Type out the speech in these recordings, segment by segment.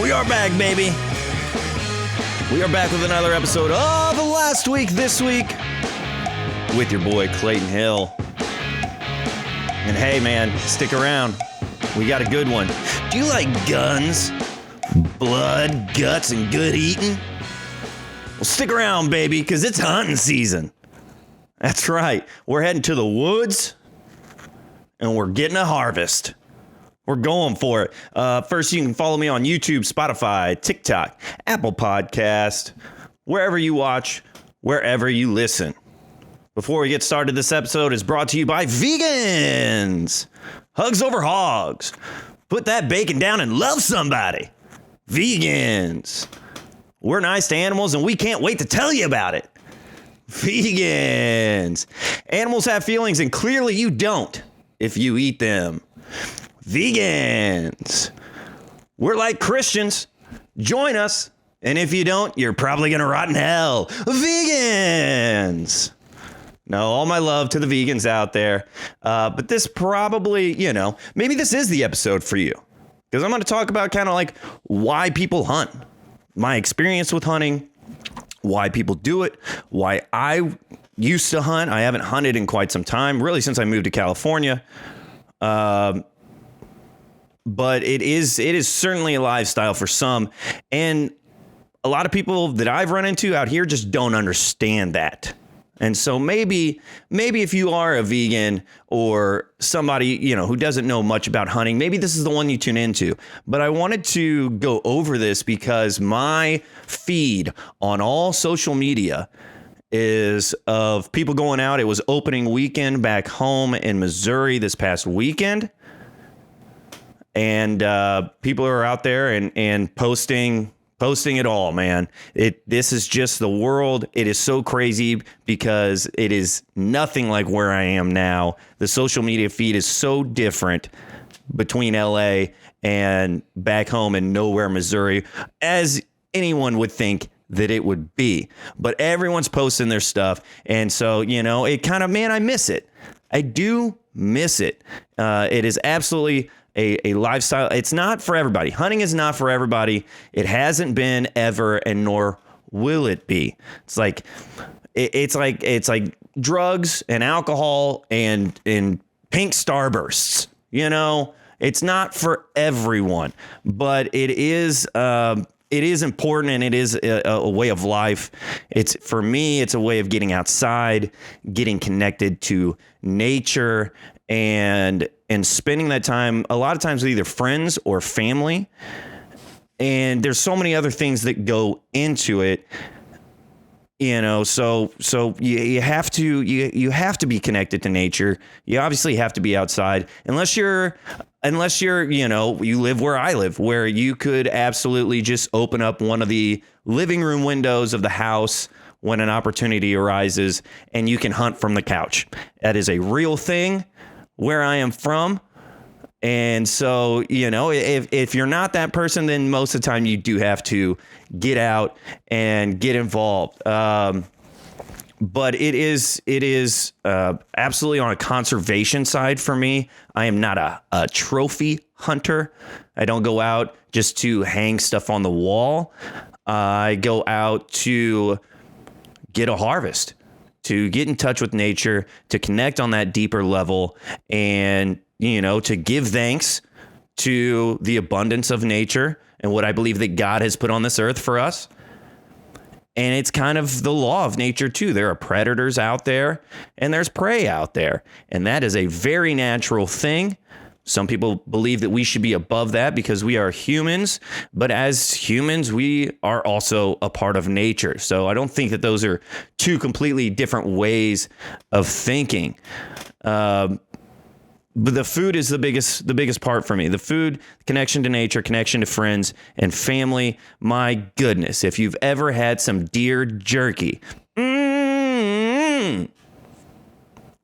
We are back, baby. We are back with another episode of Last Week, This Week with your boy, Clayton Hill. And hey, man, stick around. We got a good one. Do you like guns, blood, guts, and good eating? Well, stick around, baby, because it's hunting season. That's right. We're heading to the woods, and we're getting a harvest. We're going for it. First, you can follow me on YouTube, Spotify, TikTok, Apple Podcast, wherever you watch, wherever you listen. Before we get started, this episode is brought to you by vegans. Hugs over hogs. Put that bacon down and love somebody. Vegans. We're nice to animals, and we can't wait to tell you about it. Vegans. Animals have feelings, and clearly you don't if you eat them. Vegans. We're like Christians. Join us. And if you don't, you're probably going to rot in hell. Vegans. No, all my love to the vegans out there. But this probably, maybe this is the episode for you. Because I'm going to talk about kind of like why people hunt. My experience with hunting. Why people do it. Why I used to hunt. I haven't hunted in quite some time. Really, since I moved to California. But it is certainly a lifestyle for some. And a lot of people that I've run into out here just don't understand that. And so maybe if you are a vegan or somebody, who doesn't know much about hunting, maybe this is the one you tune into. But I wanted to go over this because my feed on all social media is of people going out. It was opening weekend back home in Missouri this past weekend. And people are out there and posting it all, man. This is just the world. It is so crazy because it is nothing like where I am now. The social media feed is so different between LA and back home in nowhere, Missouri, as anyone would think that it would be. But everyone's posting their stuff. And so, it kind of, man, I miss it. I do miss it. It is absolutely a lifestyle. It's not for everybody. Hunting is not for everybody. It hasn't been ever, and nor will it be. It's like drugs and alcohol and pink starbursts. It's not for everyone, but it is important, and it is a way of life. For me, it's a way of getting outside, getting connected to nature, and spending that time a lot of times with either friends or family. And there's so many other things that go into it, so you have to be connected to nature. You obviously have to be outside unless you're, you live where I live, where you could absolutely just open up one of the living room windows of the house when an opportunity arises and you can hunt from the couch. That is a real thing where I am from. And so, if you're not that person, then most of the time you do have to get out and get involved. But it is absolutely on a conservation side for me. I am not a trophy hunter. I don't go out just to hang stuff on the wall. I go out to get a harvest, to get in touch with nature, to connect on that deeper level, and, to give thanks to the abundance of nature and what I believe that God has put on this earth for us. And it's kind of the law of nature, too. There are predators out there and there's prey out there. And that is a very natural thing. Some people believe that we should be above that because we are humans. But as humans, we are also a part of nature. So I don't think that those are two completely different ways of thinking. But the food is the biggest part for me. The food, connection to nature, connection to friends and family. My goodness, if you've ever had some deer jerky, that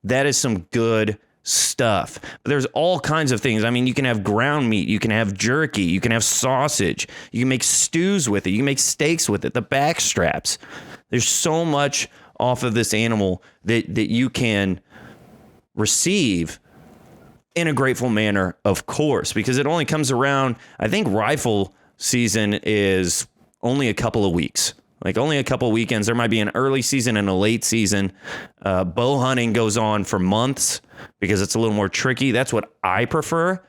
is some good stuff. But there's all kinds of things. I mean, you can have ground meat, you can have jerky, you can have sausage, you can make stews with it, you can make steaks with it, the back straps. There's so much off of this animal that you can receive in a grateful manner, of course, because it only comes around, I think rifle season is only a couple of weeks. Like only a couple of weekends. There might be an early season and a late season. Bow hunting goes on for months because it's a little more tricky. That's what I prefer.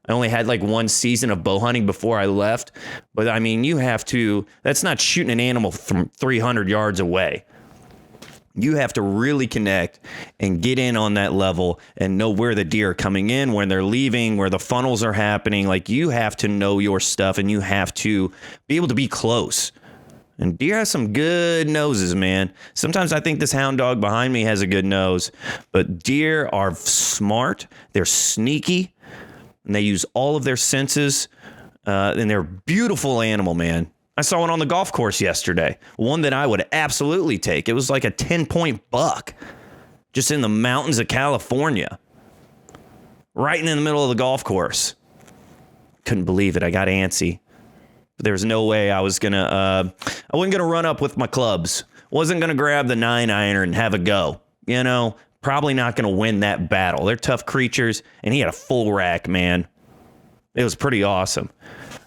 I only had like one season of bow hunting before I left. But I mean, that's not shooting an animal from 300 yards away. You have to really connect and get in on that level and know where the deer are coming in, when they're leaving, where the funnels are happening. Like you have to know your stuff and you have to be able to be close. And deer has some good noses, man. Sometimes I think this hound dog behind me has a good nose, but deer are smart. They're sneaky, and they use all of their senses. And they're a beautiful animal, man. I saw one on the golf course yesterday, one that I would absolutely take. It was like a 10-point buck just in the mountains of California, right in the middle of the golf course. Couldn't believe it. I got antsy. There was no way I wasn't going to run up with my clubs. Wasn't going to grab the 9-iron and have a go. You know, probably not going to win that battle. They're tough creatures, and he had a full rack, man. It was pretty awesome.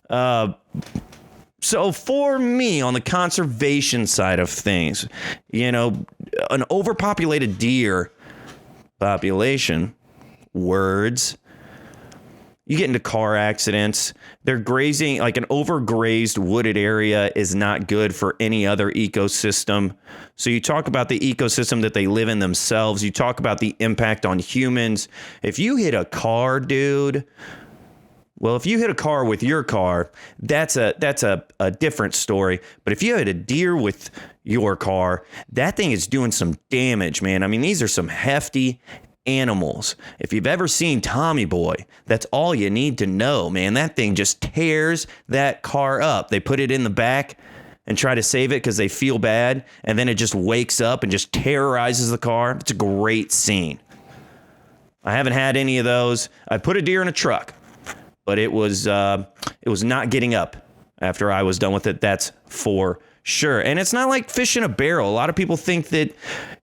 So for me, on the conservation side of things, you know, an overpopulated deer population, words, you get into car accidents. They're grazing, like an overgrazed wooded area is not good for any other ecosystem. So you talk about the ecosystem that they live in themselves. You talk about the impact on humans. If you hit a car, dude, well, if you hit a car with your car, that's a different story. But if you hit a deer with your car, that thing is doing some damage, man. I mean, these are some hefty animals. If you've ever seen Tommy Boy, that's all you need to know, man. That thing just tears that car up. They put it in the back and try to save it because they feel bad, and then it just wakes up and just terrorizes the car. It's a great scene. I haven't had any of those. I put a deer in a truck, but it was not getting up after I was done with it. That's for sure. And it's not like fish in a barrel. A lot of people think that,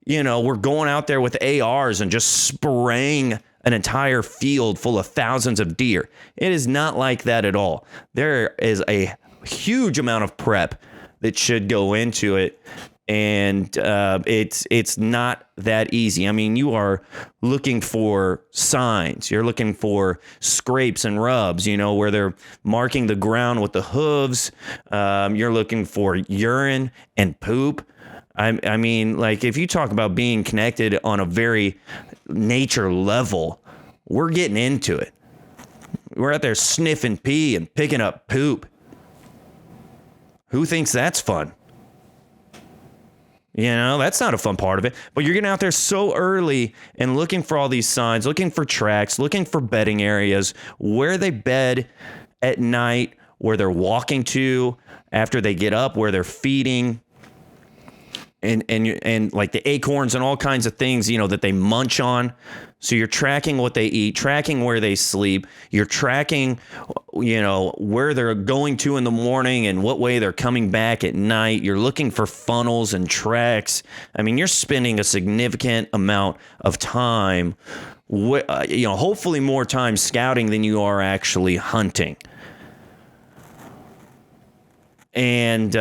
you know, we're going out there with ARs and just spraying an entire field full of thousands of deer. It is not like that at all. There is a huge amount of prep that should go into it. And it's not that easy. I mean, you are looking for signs. You're looking for scrapes and rubs, you know, where they're marking the ground with the hooves. You're looking for urine and poop. I mean, like, if you talk about being connected on a very nature level, we're getting into it. We're out there sniffing pee and picking up poop. Who thinks that's fun? You know, that's not a fun part of it. But you're getting out there so early and looking for all these signs, looking for tracks, looking for bedding areas, where they bed at night, where they're walking to after they get up, where they're feeding, and like the acorns and all kinds of things, you know, that they munch on. So you're tracking what they eat, tracking where they sleep. You're tracking, you know, where they're going to in the morning and what way they're coming back at night. You're looking for funnels and tracks. I mean, you're spending a significant amount of time, you know, hopefully more time scouting than you are actually hunting. And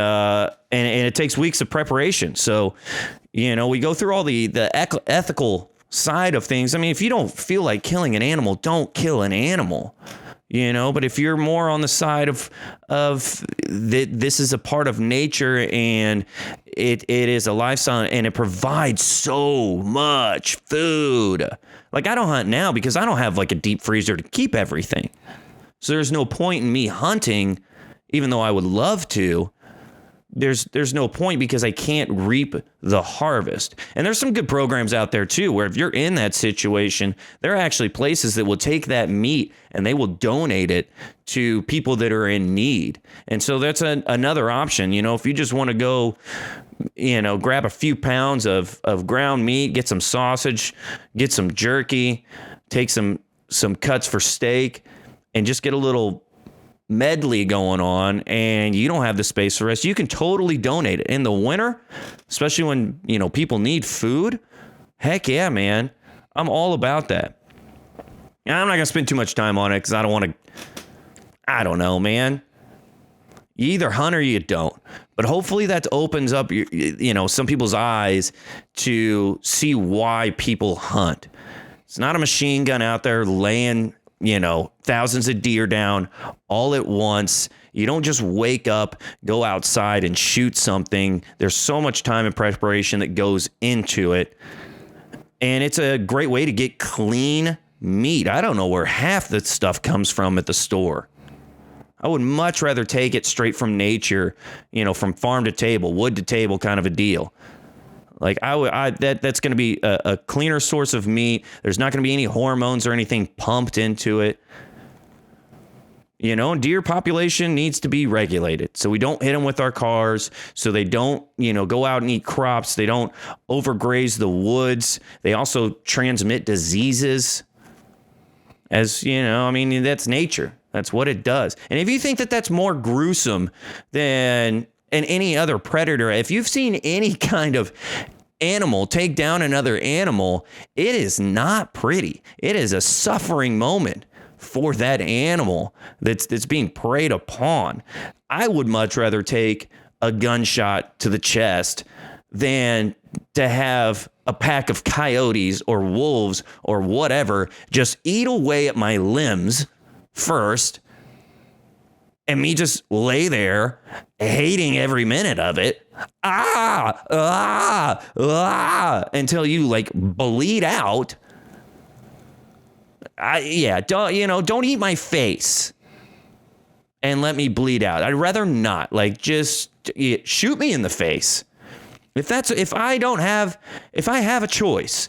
it takes weeks of preparation. So, you know, we go through all the ethical side of things. I mean, if you don't feel like killing an animal, don't kill an animal, you know. But if you're more on the side of that, this is a part of nature and it is a lifestyle and it provides so much food. Like, I don't hunt now because I don't have like a deep freezer to keep everything. So there's no point in me hunting, even though I would love to. There's no point because I can't reap the harvest. And there's some good programs out there too, where if you're in that situation, there are actually places that will take that meat and they will donate it to people that are in need. And so that's another option. You know, if you just want to go, you know, grab a few pounds of ground meat, get some sausage, get some jerky, take some cuts for steak, and just get a little medley going on, and you don't have the space for rest, you can totally donate it in the winter, especially when, you know, people need food. Heck yeah, man. I'm all about that. And I'm not going to spend too much time on it because I don't want to, I don't know, man. You either hunt or you don't. But hopefully that opens up some people's eyes to see why people hunt. It's not a machine gun out there laying, thousands of deer down all at once. You don't just wake up, go outside and shoot something. There's so much time and preparation that goes into it. And it's a great way to get clean meat. I don't know where half the stuff comes from at the store. I would much rather take it straight from nature, from farm to table, wood to table kind of a deal. Like that's going to be a cleaner source of meat. There's not going to be any hormones or anything pumped into it. Deer population needs to be regulated. So we don't hit them with our cars. So they don't, go out and eat crops. They don't overgraze the woods. They also transmit diseases. That's nature. That's what it does. And if you think that that's more gruesome than any other predator, if you've seen any kind of animal take down another animal, it is not pretty. It is a suffering moment for that animal that's being preyed upon. I would much rather take a gunshot to the chest than to have a pack of coyotes or wolves or whatever just eat away at my limbs first, and me just lay there hating every minute of it, until you bleed out. Don't eat my face and let me bleed out. I'd rather not. Just shoot me in the face. If I have a choice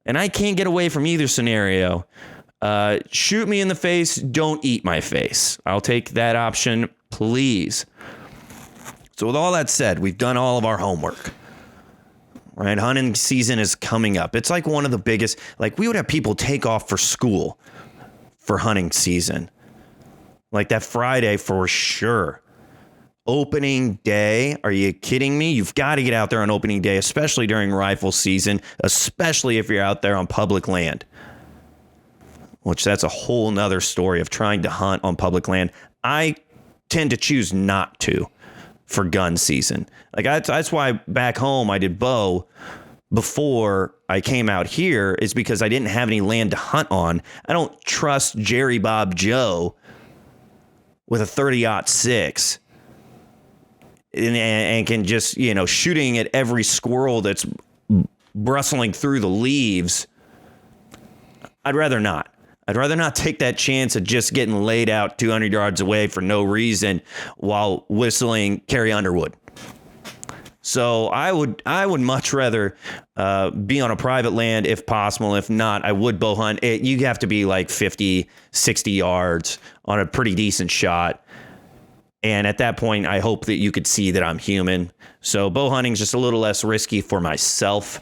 and I can't get away from either scenario, shoot me in the face. Don't eat my face. I'll take that option, please. So with all that said, we've done all of our homework. Right, hunting season is coming up. It's like one of the biggest. We would have people take off for school for hunting season, like that Friday for sure. Opening day? Are you kidding me? You've got to get out there on opening day, especially during rifle season, especially if you're out there on public land. Which that's a whole nother story of trying to hunt on public land. I tend to choose not to for gun season. That's why back home I did bow before I came out here, is because I didn't have any land to hunt on. I don't trust Jerry Bob Joe with a 30-06 and can just, shooting at every squirrel that's bristling through the leaves. I'd rather not. I'd rather not take that chance of just getting laid out 200 yards away for no reason while whistling Carrie Underwood. So I would much rather be on a private land if possible. If not, I would bow hunt. You have to be 50, 60 yards on a pretty decent shot. And at that point, I hope that you could see that I'm human. So bow hunting is just a little less risky for myself.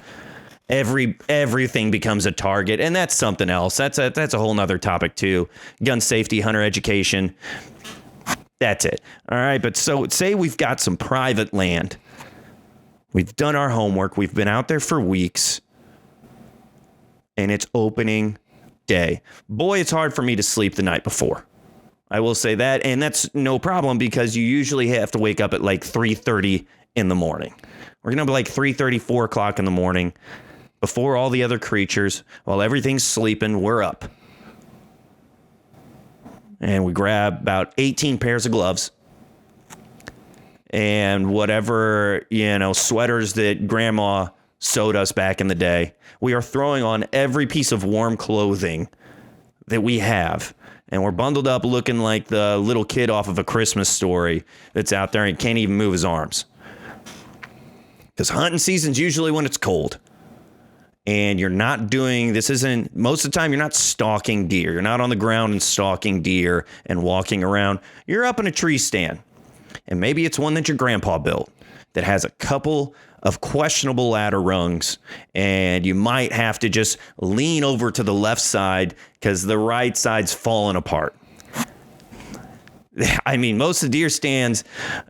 Everything becomes a target, and that's something else. That's a whole nother topic too. Gun safety, hunter education. That's it. All right, but so say we've got some private land. We've done our homework. We've been out there for weeks, and it's opening day. Boy, it's hard for me to sleep the night before. I will say that, and that's no problem because you usually have to wake up at 3:30 in the morning. We're going to be 3:30, 4 o'clock in the morning. Before all the other creatures, while everything's sleeping, we're up. And we grab about 18 pairs of gloves and whatever, sweaters that grandma sewed us back in the day. We are throwing on every piece of warm clothing that we have. And we're bundled up looking like the little kid off of A Christmas Story that's out there and can't even move his arms. Because hunting season's usually when it's cold. And you're not doing, most of the time you're not stalking deer. You're not on the ground and stalking deer and walking around. You're up in a tree stand. And maybe it's one that your grandpa built that has a couple of questionable ladder rungs. And you might have to just lean over to the left side because the right side's falling apart. Most of the deer stands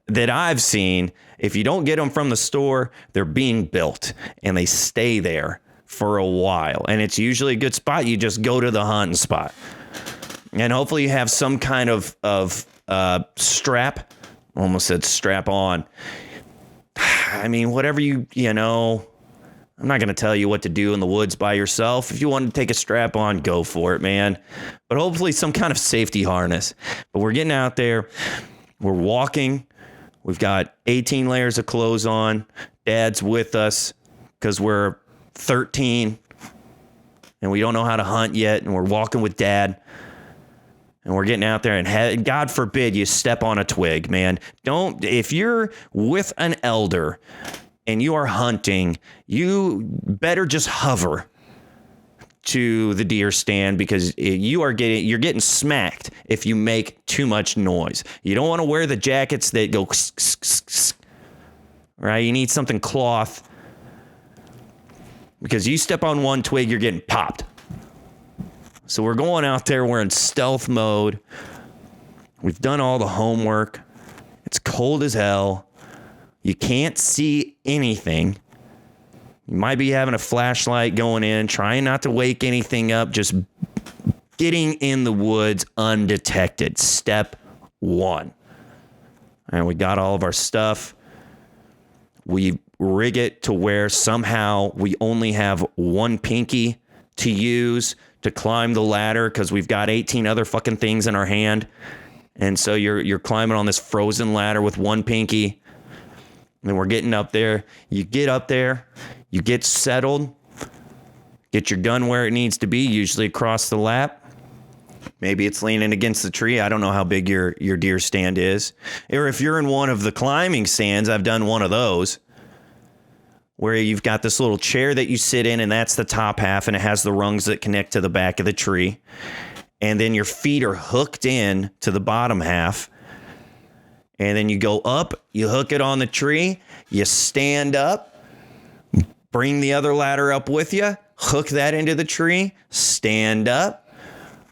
that I've seen, if you don't get them from the store, they're being built and they stay there for a while. And it's usually a good spot. You just go to the hunting spot. And hopefully you have some kind of strap Almost said strap on. I mean, whatever you know, I'm not going to tell you what to do in the woods by yourself. If you want to take a strap on, go for it, man. But hopefully some kind of safety harness. But we're getting out there. We're walking. We've got 18 layers of clothes on. Dad's with us because we're 13 and we don't know how to hunt yet. And we're walking with Dad. And we're getting out there, and God forbid you step on a twig, man. If you're with an elder and you are hunting, you better just hover to the deer stand, because you're getting smacked if you make too much noise. You don't want to wear the jackets that go right? You need something cloth, because you step on one twig, you're getting popped. So we're going out there. We're in stealth mode. We've done all the homework. It's cold as hell. You can't see anything. You might be having a flashlight going in, trying not to wake anything up, just getting in the woods undetected. Step one. And we got all of our stuff. We rig it to where somehow we only have one pinky to use to climb the ladder, because we've got 18 other fucking things in our hand. And so you're climbing on this frozen ladder with one pinky. And we're getting up there. You get up there, you get settled, get your gun where it needs to be, usually across the lap. Maybe it's leaning against the tree. I don't know how big your deer stand is. Or if you're in one of the climbing stands, I've done one of those, where you've got this little chair that you sit in, and that's the top half, and it has the rungs that connect to the back of the tree. And then your feet are hooked in to the bottom half. And then you go up, you hook it on the tree, you stand up, bring the other ladder up with you, hook that into the tree, stand up,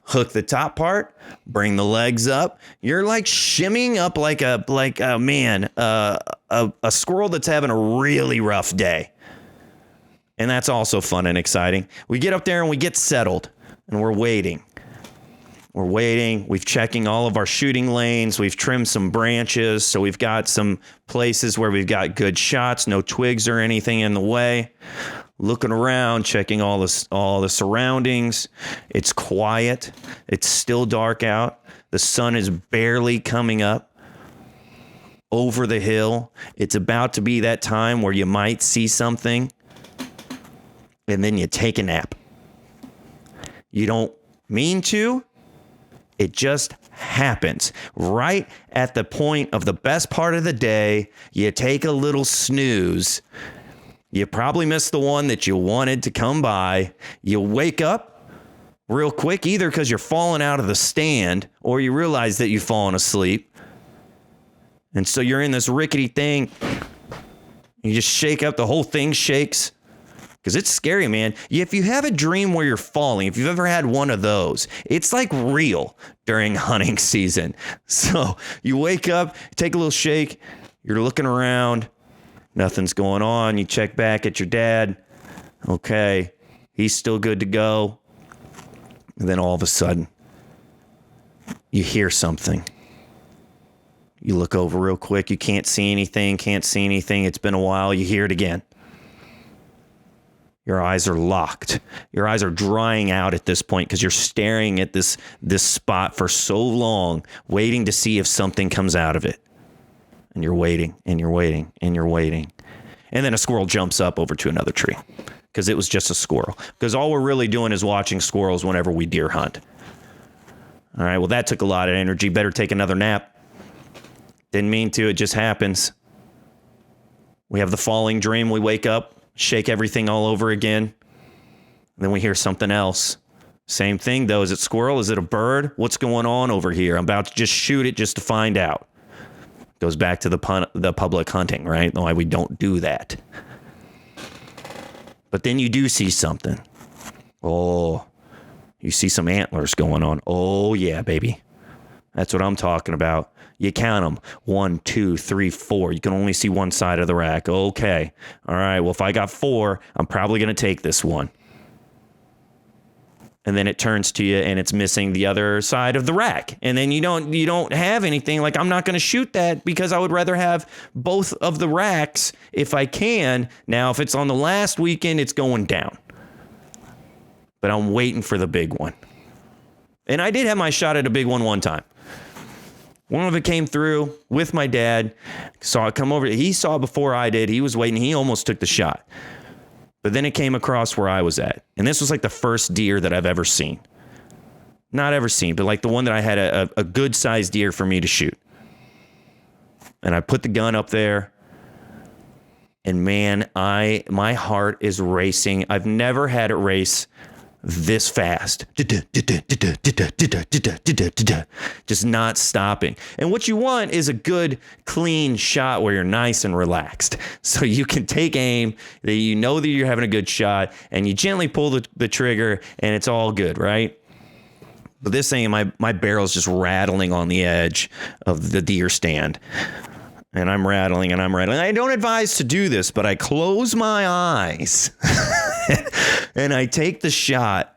hook the top part, bring the legs up. You're like shimmying up like a squirrel that's having a really rough day. And that's also fun and exciting. We get up there and we get settled, and we're waiting. We're waiting. We've checking all of our shooting lanes. We've trimmed some branches, so we've got some places where we've got good shots, no twigs or anything in the way. Looking around, checking all the surroundings. It's quiet. It's still dark out. The sun is barely coming up over the hill. It's about to be that time where you might see something, and then you take a nap. You don't mean to. It just happens. Right at the point of the best part of the day, you take a little snooze. You probably missed the one that you wanted to come by. You wake up real quick, either because you're falling out of the stand or you realize that you've fallen asleep. And so you're in this rickety thing. You just shake up. The whole thing shakes. Because it's scary, man. If you have a dream where you're falling, if you've ever had one of those, it's like real during hunting season. So you wake up, take a little shake, you're looking around, nothing's going on. You check back at your dad. Okay, he's still good to go. And then all of a sudden, you hear something. You look over real quick. You can't see anything. It's been a while. You hear it again. Your eyes are locked. Your eyes are drying out at this point because you're staring at this spot for so long, waiting to see if something comes out of it. And you're waiting, and you're waiting, and you're waiting. And then a squirrel jumps up over to another tree because it was just a squirrel. Because all we're really doing is watching squirrels whenever we deer hunt. All right, well, that took a lot of energy. Better take another nap. Didn't mean to. It just happens. We have the falling dream. We wake up. Shake everything all over again. Then we hear something else. Same thing, though. Is it squirrel? Is it a bird? What's going on over here? I'm about to just shoot it just to find out. Goes back to the public hunting, right? Why we don't do that. But then you do see something. Oh, you see some antlers going on. Oh, yeah, baby. That's what I'm talking about. You count them. 1, 2, 3, 4. You can only see one side of the rack. Okay. All right. Well, if I got 4, I'm probably going to take this one. And then it turns to you and it's missing the other side of the rack. And then you don't have anything. Like, I'm not going to shoot that because I would rather have both of the racks if I can. Now, if it's on the last weekend, it's going down. But I'm waiting for the big one. And I did have my shot at a big one time. One of it came through with my dad. Saw it come over. He saw it before I did. He was waiting. He almost took the shot. But then it came across where I was at. And this was like the first deer that I've ever seen. Not ever seen, but like the one that I had a good sized deer for me to shoot. And I put the gun up there. And man, my heart is racing. I've never had it race this fast. Just not stopping. And what you want is a good, clean shot where you're nice and relaxed. So you can take aim, that you know that you're having a good shot, and you gently pull the trigger, and it's all good, right? But this thing, my barrel's just rattling on the edge of the deer stand. And I'm rattling and I'm rattling. I don't advise to do this, but I close my eyes and I take the shot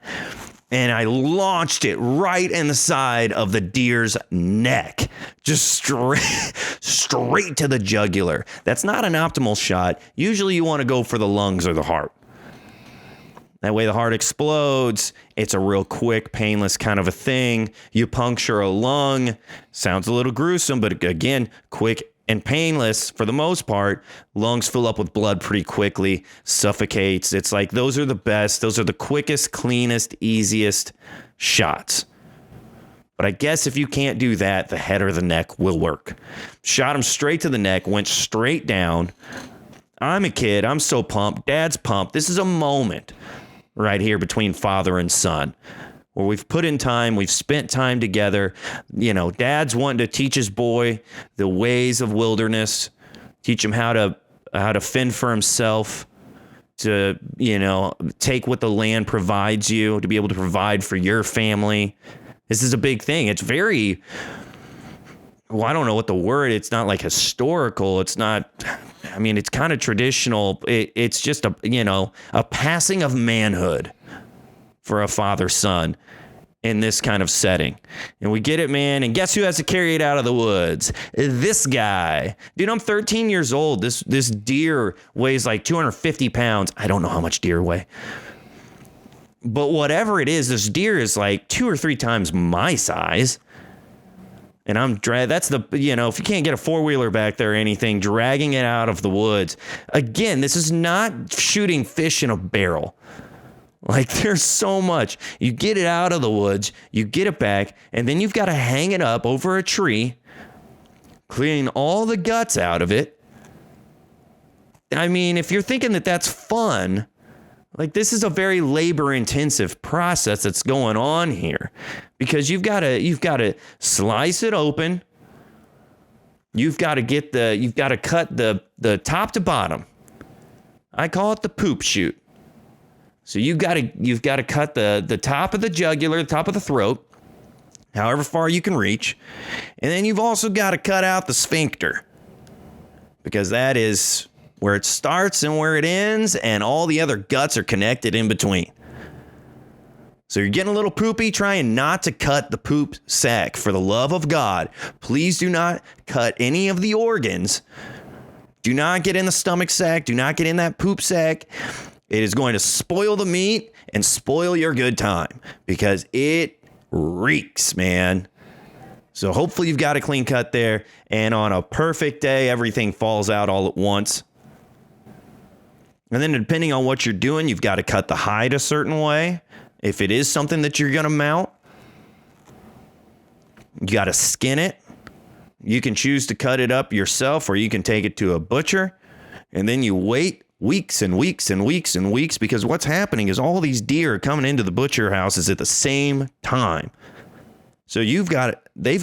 and I launched it right in the side of the deer's neck, just straight to the jugular. That's not an optimal shot. Usually you want to go for the lungs or the heart. That way the heart explodes. It's a real quick, painless kind of a thing. You puncture a lung. Sounds a little gruesome, but again, quick and painless for the most part. Lungs fill up with blood pretty quickly, suffocates. It's like those are the best. Those are the quickest, cleanest, easiest shots. But I guess if you can't do that, the head or the neck will work. Shot him straight to the neck, went straight down. I'm a kid. I'm so pumped. Dad's pumped. This is a moment right here between father and son, where we've put in time, we've spent time together. You know, dad's wanting to teach his boy the ways of wilderness, teach him how to fend for himself, to, you know, take what the land provides you, to be able to provide for your family. This is a big thing. It's very, well, I don't know what the word, it's not like historical. It's not, I mean, it's kind of traditional. It's just a passing of manhood for a father-son in this kind of setting. And we get it, man. And guess who has to carry it out of the woods? This guy. Dude, I'm 13 years old. This deer weighs like 250 pounds. I don't know how much deer weigh. But whatever it is, this deer is like 2 or 3 times my size. And I'm that's the, you know, if you can't get a four-wheeler back there or anything, dragging it out of the woods. Again, this is not shooting fish in a barrel. Like, there's so much. You get it out of the woods, you get it back, and then you've got to hang it up over a tree, clean all the guts out of it. I mean, if you're thinking that that's fun, like, this is a very labor-intensive process that's going on here, because you've got to slice it open. You've got to cut the top to bottom. I call it the poop shoot. So you've got to cut the top of the jugular, the top of the throat, however far you can reach. And then you've also got to cut out the sphincter, because that is where it starts and where it ends, and all the other guts are connected in between. So you're getting a little poopy, trying not to cut the poop sack. For the love of God, please do not cut any of the organs. Do not get in the stomach sack. Do not get in that poop sack. It is going to spoil the meat and spoil your good time, because it reeks, man. So hopefully you've got a clean cut there, and on a perfect day, everything falls out all at once. And then depending on what you're doing, you've got to cut the hide a certain way. If it is something that you're going to mount, you got to skin it. You can choose to cut it up yourself, or you can take it to a butcher, and then you wait weeks and weeks and weeks and weeks, because what's happening is all these deer are coming into the butcher houses at the same time. So they've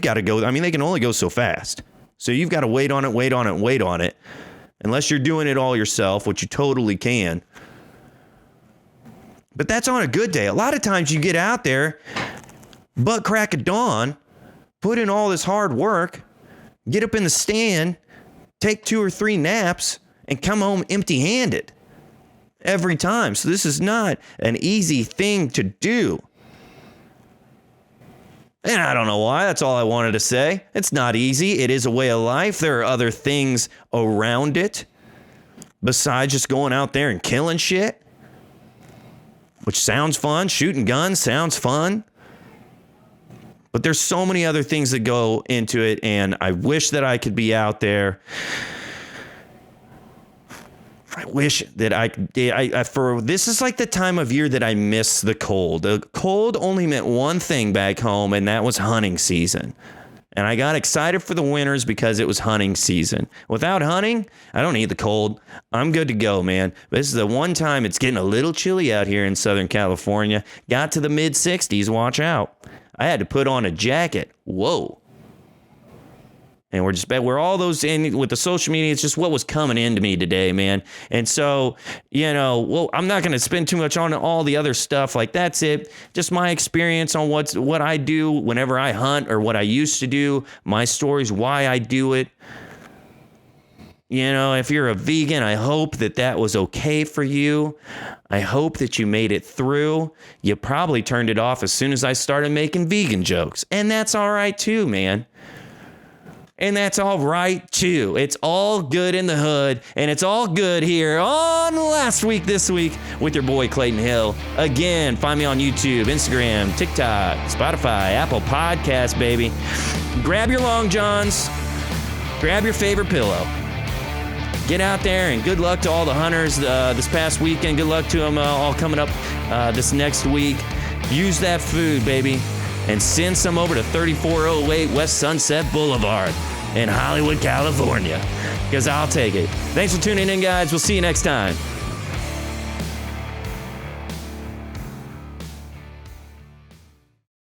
got to go. I mean, they can only go so fast. So you've got to wait on it, unless you're doing it all yourself, which you totally can. But that's on a good day. A lot of times you get out there, butt crack of dawn, put in all this hard work, get up in the stand, take 2 or 3 naps, and come home empty-handed every time. So this is not an easy thing to do. And I don't know why. That's all I wanted to say. It's not easy. It is a way of life. There are other things around it besides just going out there and killing shit, which sounds fun. Shooting guns sounds fun. But there's so many other things that go into it, and I wish that I could be out there. I wish that this is like the time of year that I miss the cold. The cold only meant one thing back home, and that was hunting season. And I got excited for the winters because it was hunting season. Without hunting, I don't need the cold. I'm good to go, man. But this is the one time it's getting a little chilly out here in Southern California. Got to the mid 60s. Watch out. I had to put on a jacket. Whoa. And we're all those in with the social media. It's just what was coming into me today, man. And so, I'm not going to spend too much on all the other stuff. Like, that's it. Just my experience on what I do whenever I hunt, or what I used to do, my stories, why I do it. If you're a vegan, I hope that was okay for you. I hope that you made it through. You probably turned it off as soon as I started making vegan jokes. And that's all right too, man. And that's all right too. It's all good in the hood, and it's all good here on Last Week This Week with your boy Clayton Hill. Again, find me on YouTube, Instagram, TikTok, Spotify, Apple Podcasts, baby. Grab your long johns. Grab your favorite pillow. Get out there, and good luck to all the hunters this past weekend. Good luck to them all coming up this next week. Use that food, baby, and send some over to 3408 West Sunset Boulevard in Hollywood, California, because I'll take it. Thanks for tuning in, guys. We'll see you next time.